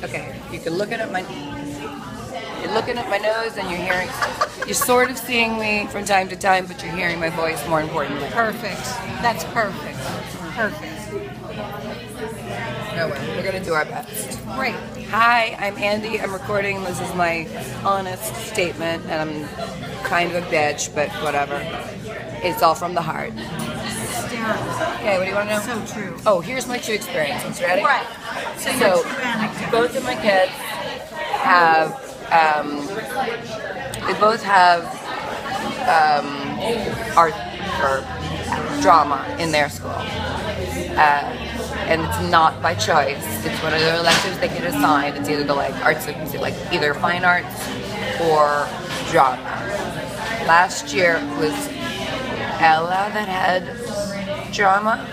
Okay, you can look at my. You're looking at my nose and you're hearing. You're sort of seeing me from time to time, but you're hearing my voice more importantly. Perfect. That's perfect. Perfect. No way. We're gonna do our best. Great. Hi, I'm Andi. I'm recording. This is my honest statement, and I'm kind of a bitch, but whatever. It's all from the heart. Hysterical. Okay, what do you want to know? So true. Oh, here's my two experiences. Ready? Right. So your two anecdotes. Both of my kids have. They both have art or drama in their school. And it's not by choice. It's one of the electives they get assigned. It's either the arts, like either fine arts or drama. Last year was Ella that had drama,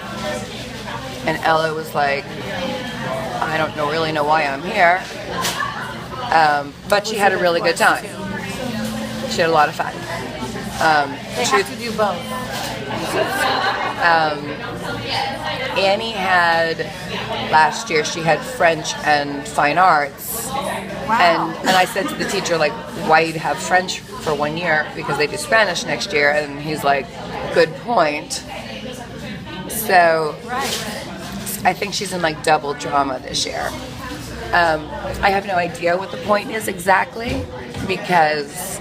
and Ella was like, I don't really know why I'm here, but she had a really good time. She had a lot of fun. They have to do both. Annie had, last year, she had French and fine arts. Wow. And I said to the teacher, like, why you'd have French for 1 year? Because they do Spanish next year. And he's like, good point. So I think she's in like double drama this year. I have no idea what the point is exactly, because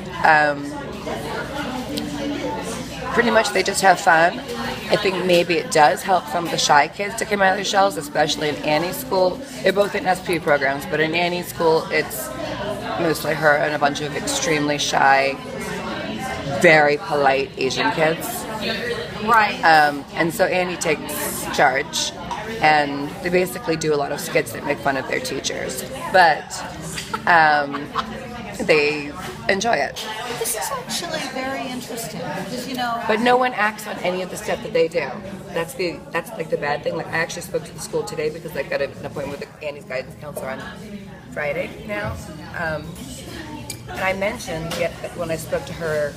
pretty much they just have fun. I think maybe it does help some of the shy kids to come out of their shells, especially in Annie's school. They're both in SP programs, but in Annie's school, it's mostly her and a bunch of extremely shy, very polite Asian kids. Right. And so Annie takes charge, and they basically do a lot of skits that make fun of their teachers. But they enjoy it. This is actually very interesting because, you know. But no one acts on any of the stuff that they do. That's like the bad thing. Like, I actually spoke to the school today because I got an appointment with Annie's guidance counselor on Friday now. And I mentioned that when I spoke to her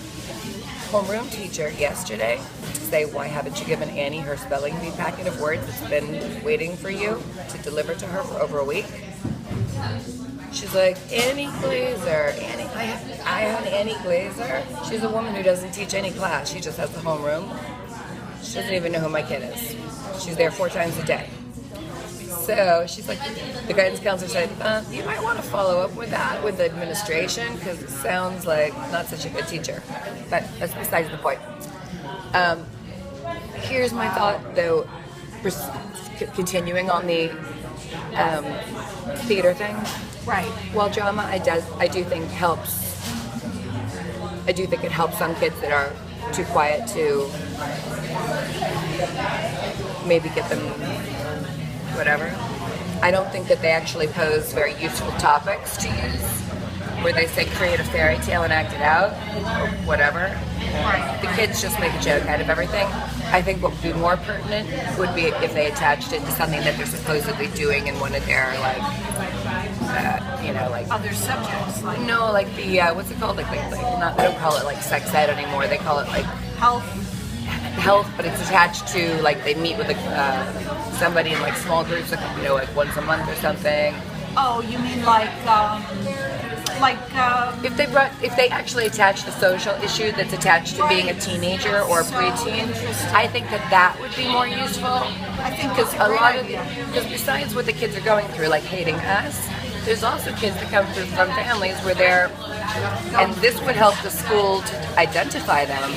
homeroom teacher yesterday, to say, why haven't you given Annie her spelling bee packet of words that's been waiting for you to deliver to her for over a week? She's like, Annie Glazer. I have Annie Glazer. She's a woman who doesn't teach any class. She just has the homeroom. She doesn't even know who my kid is. She's there 4 times a day. So she's like, the guidance counselor said, you might want to follow up with that with the administration, because it sounds like not such a good teacher. But that's besides the point. Here's my thought, though, continuing on the theater thing. Right. While drama, I do think helps. I do think it helps some kids that are too quiet to maybe get them whatever. I don't think that they actually pose very useful topics to use, where they say create a fairy tale and act it out, or whatever. The kids just make a joke out of everything. I think what would be more pertinent would be if they attached it to something that they're supposedly doing in one of their, like, Other subjects, like the what's it called? Like not, they don't call it like sex ed anymore. They call it like health, but it's attached to, like, they meet with somebody in like small groups, like once a month or something. Oh, you mean if they actually attach the social issue that's attached to being a teenager or a preteen, I think that would be more useful. I think because besides what the kids are going through, like hating us, there's also kids that come through from families where and this would help the school to identify them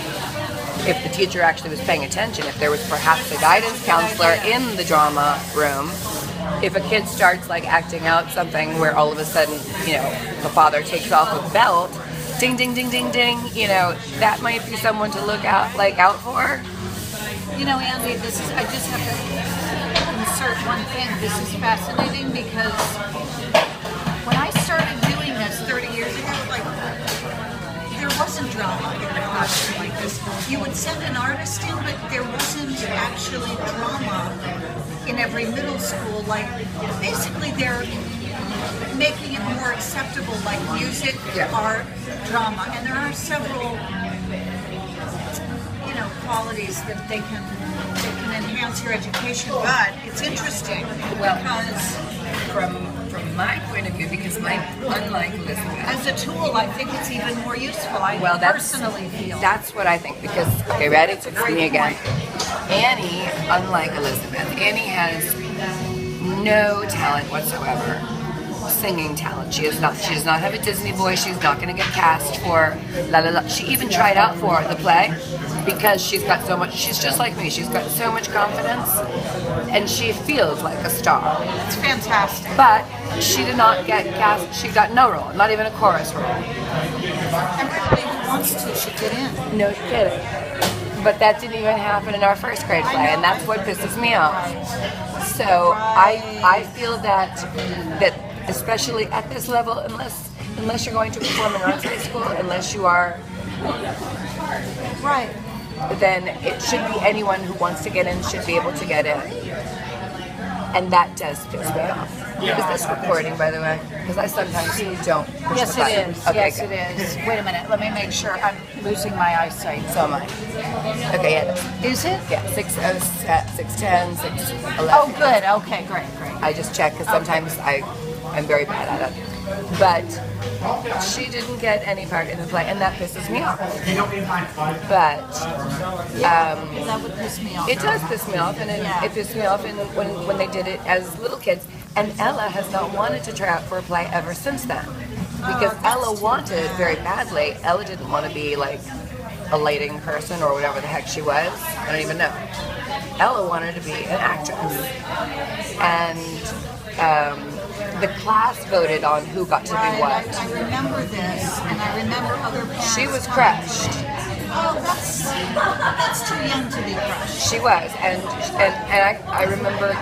if the teacher actually was paying attention. If there was perhaps a guidance counselor in the drama room, if a kid starts like acting out something where all of a sudden, the father takes off a belt, ding, ding, ding, ding, ding, that might be someone to look out for. Andi, I just have to insert one thing. This is fascinating because when I started doing this 30 years ago, there wasn't drama in a classroom like this. You would send an artist in, but there wasn't actually drama in every middle school. Basically they're making it more acceptable, like music, art, drama, and there are several qualities that they can enhance your education. But it's interesting because from my unlike Elizabeth. As a tool, I think it's even more useful. I personally feel. That's what I think, because, okay, ready? It's me again. Annie, unlike Elizabeth, Annie has no talent whatsoever. Singing talent. She does not have a Disney voice. She's not going to get cast for La La La. She even tried out for the play because she's got so much. She's just like me. She's got so much confidence, and she feels like a star. It's fantastic. But she did not get cast. She got no role, not even a chorus role. Everybody who wants to should get in. No kidding. But that didn't even happen in our first grade play, and that's what pisses me off. So I feel that especially at this level, unless you're going to perform in arts high school, unless you are right, then it should be anyone who wants to get in should be able to get in. And that does piss me off. Is this recording, by the way? Because I sometimes don't push yes, the button. it is. Okay, yes, good. it is. Wait a minute. Let me make sure I'm losing my eyesight. So am I. Okay, yeah. Is it? Yeah, 6:10, 6:11. Oh, good. Okay, great. I just check because sometimes I'm very bad at it. But she didn't get any part in the play, and that pisses me off. But that would piss me off. it does piss me off, and it pissed me off when they did it as little kids. And Ella has not wanted to try out for a play ever since then, because Ella wanted very badly. Ella didn't want to be like a lighting person or whatever the heck she was. I don't even know. Ella wanted to be an actress, and the class voted on who got to be what. I remember this, and I remember other parents. She was crushed. Oh, that's too young to be crushed. She was, and I remember,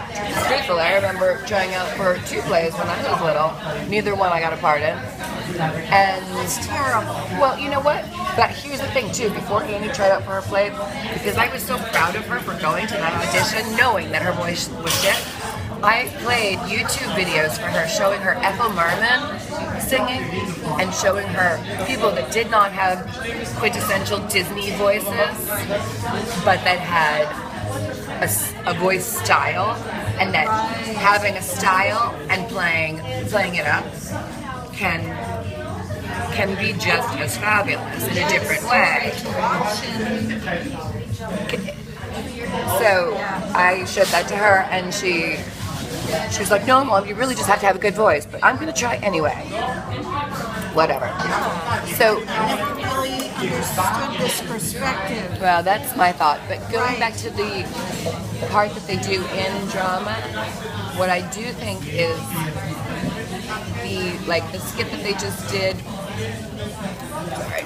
truthfully, I remember trying out for 2 plays when I was little. Neither one I got a part in. And it's terrible. Well, you know what? But here's the thing too. Before Annie tried out for her play, because I was so proud of her for going to that audition, knowing that her voice was shit, I played YouTube videos for her showing her Ethel Merman singing and showing her people that did not have quintessential Disney voices, but that had a voice style, and that having a style and playing it up can be just as fabulous in a different way. So I showed that to her, and she was like, "No, Mom, you really just have to have a good voice." But I'm going to try anyway. Whatever. So I never really understood this perspective. Well, that's my thought. But going back to the part that they do in drama, what I do think is the skit that they just did.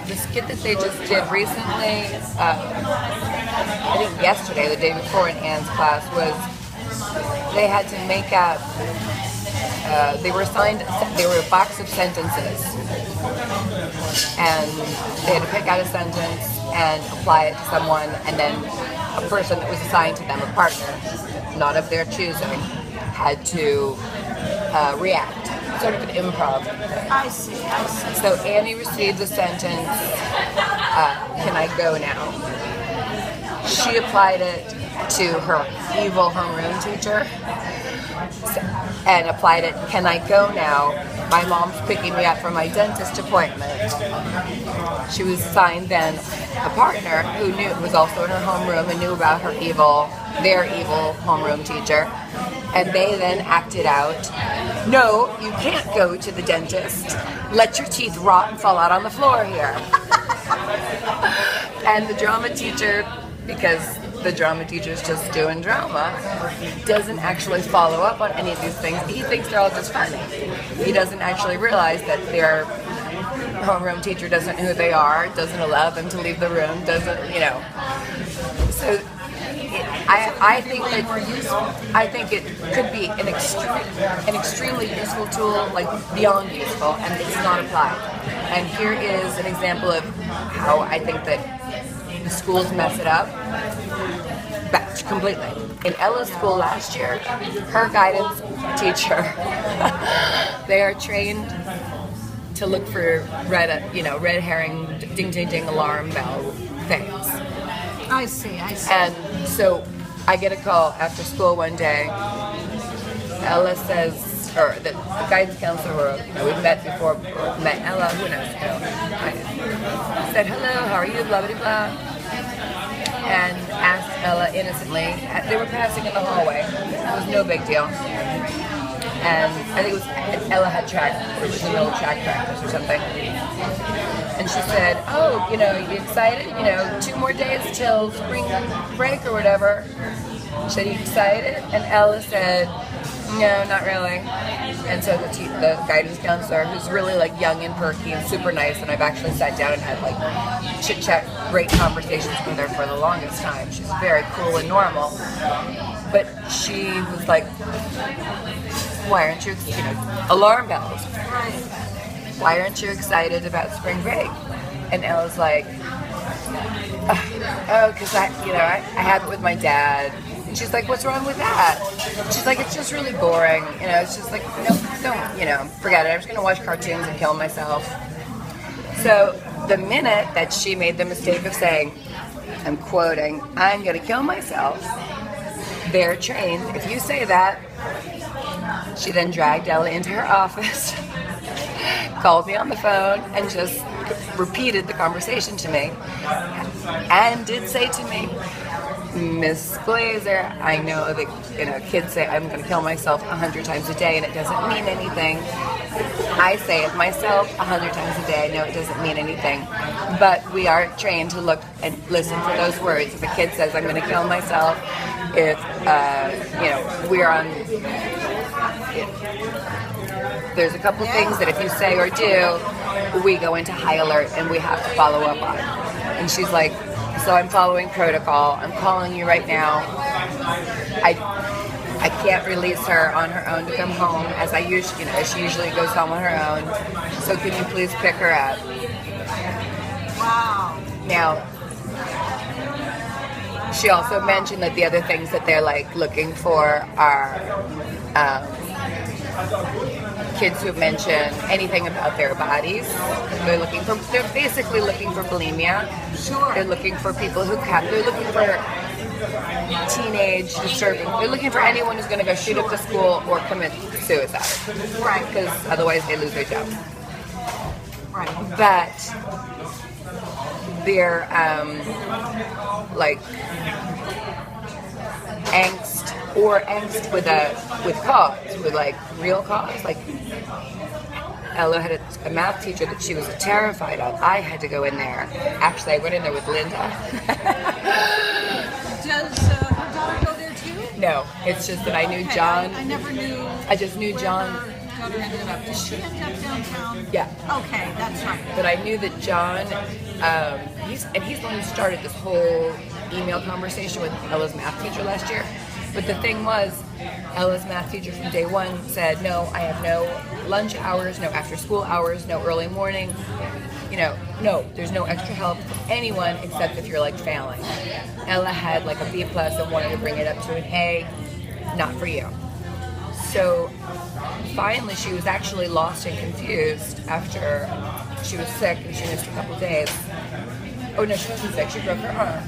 The skit that they just did recently, I think yesterday, the day before in Anne's class, was they had to make up, they were a box of sentences, and they had to pick out a sentence and apply it to someone, and then a person that was assigned to them, a partner, not of their choosing, had to react. Sort of an improv thing. I see. So Annie received the sentence, "Can I go now?" She applied it to her evil homeroom teacher and applied it, "Can I go now? My mom's picking me up for my dentist appointment." She was assigned then a partner who was also in her homeroom and knew about their evil homeroom teacher. And they then acted out, "No, you can't go to the dentist. Let your teeth rot and fall out on the floor here." And the drama teacher, because the drama teacher's just doing drama, doesn't actually follow up on any of these things. He thinks they're all just funny. He doesn't actually realize that their homeroom teacher doesn't know who they are, doesn't allow them to leave the room, doesn't, So I think it could be an extremely useful tool, like beyond useful, and it's not applied. And here is an example of how I think that the schools mess it up completely. In Ella's school last year, her guidance teacher, they are trained to look for red herring, ding ding ding alarm bell things. I see. And so I get a call after school one day. Ella says, or the guidance counselor, or we've met before, or met Ella, who knows, I said, hello, how are you, blah, blah, blah, and asked Ella innocently. They were passing in the hallway. It was no big deal. And I think it was, Ella had track, or it was in the middle of track practice or something. And she said, oh, you excited? 2 more days till spring break or whatever. She said, you excited? And Ella said, no, not really. And so the guidance counselor, who's really like young and perky and super nice, and I've actually sat down and had like chit-chat, great conversations with her for the longest time. She's very cool and normal. But she was like, why aren't you, alarm bells. Why aren't you excited about spring break? And Ella's like, oh, because I have it with my dad. And she's like, what's wrong with that? She's like, it's just really boring. It's just like, no, don't, forget it. I'm just going to watch cartoons and kill myself. So the minute that she made the mistake of saying, I'm quoting, I'm going to kill myself, they're trained. If you say that, she then dragged Ella into her office, called me on the phone, and just repeated the conversation to me, and did say to me, Miss Glazer, I know that kids say I'm going to kill myself 100 times a day, and it doesn't mean anything. I say it myself 100 times a day. I know it doesn't mean anything, but we are trained to look and listen for those words. If a kid says I'm going to kill myself, if we're on. There's a couple things that if you say or do, we go into high alert and we have to follow up on. And she's like, so I'm following protocol. I'm calling you right now. I can't release her on her own to come home as I usually, she usually goes home on her own. So can you please pick her up? Wow. Now, she also mentioned that the other things that they're like looking for are kids who mention anything about their bodies. They're basically looking for bulimia. Sure. They're looking for people they're looking for teenage disturbing. They're looking for anyone who's going to go shoot up the school or commit suicide. Right. Because otherwise they lose their job. Right. But they're like angst with cause, with like real cause. Like Ella had a math teacher that she was terrified of. I had to go in there. Actually, I went in there with Linda. Does her daughter go there too? No, it's just that I knew John. I never knew. I just knew John. Her daughter ended up. Did she end up downtown? Yeah. Okay, that's right. But I knew that John, he's the one who started this whole email conversation with Ella's math teacher last year. But the thing was, Ella's math teacher from day one said, no, I have no lunch hours, no after school hours, no early morning. No, there's no extra help for anyone except if you're like failing. Ella had like a B+ and wanted to bring it up to an A, not for you. So finally she was actually lost and confused after she was sick and she missed a couple days. Oh no, she wasn't sick, she broke her arm.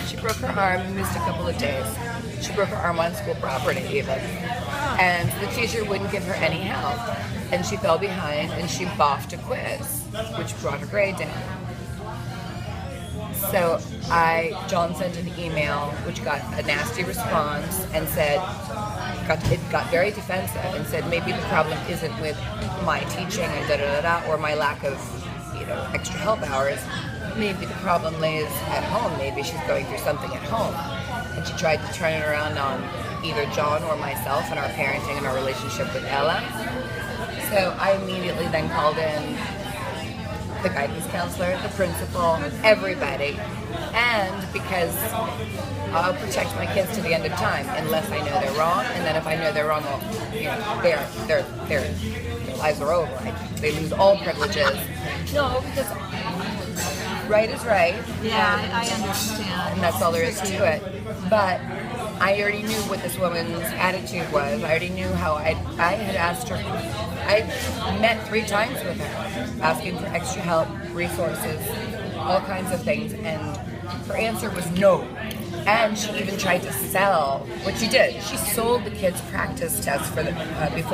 She broke her arm and missed a couple of days. She broke her arm on school property even. And the teacher wouldn't give her any help. And she fell behind and she boffed a quiz, which brought her grade down. So John sent an email which got a nasty response and said, it got very defensive and said maybe the problem isn't with my teaching and or my lack of extra help hours. Maybe the problem lays at home. Maybe she's going through something at home. And she tried to turn it around on either John or myself and our parenting and our relationship with Ella. So I immediately then called in the guidance counselor, the principal, everybody. And because I'll protect my kids to the end of time unless I know they're wrong. And then if I know they're wrong, their lives are over. They lose all privileges. No, because right is right. Yeah, I understand. And that's all there is to it. But I already knew what this woman's attitude was. I already knew how I had asked her. I met 3 times with her, asking for extra help, resources, all kinds of things, and her answer was no. And she even tried to sell, which she did. She sold the kids' practice tests for the before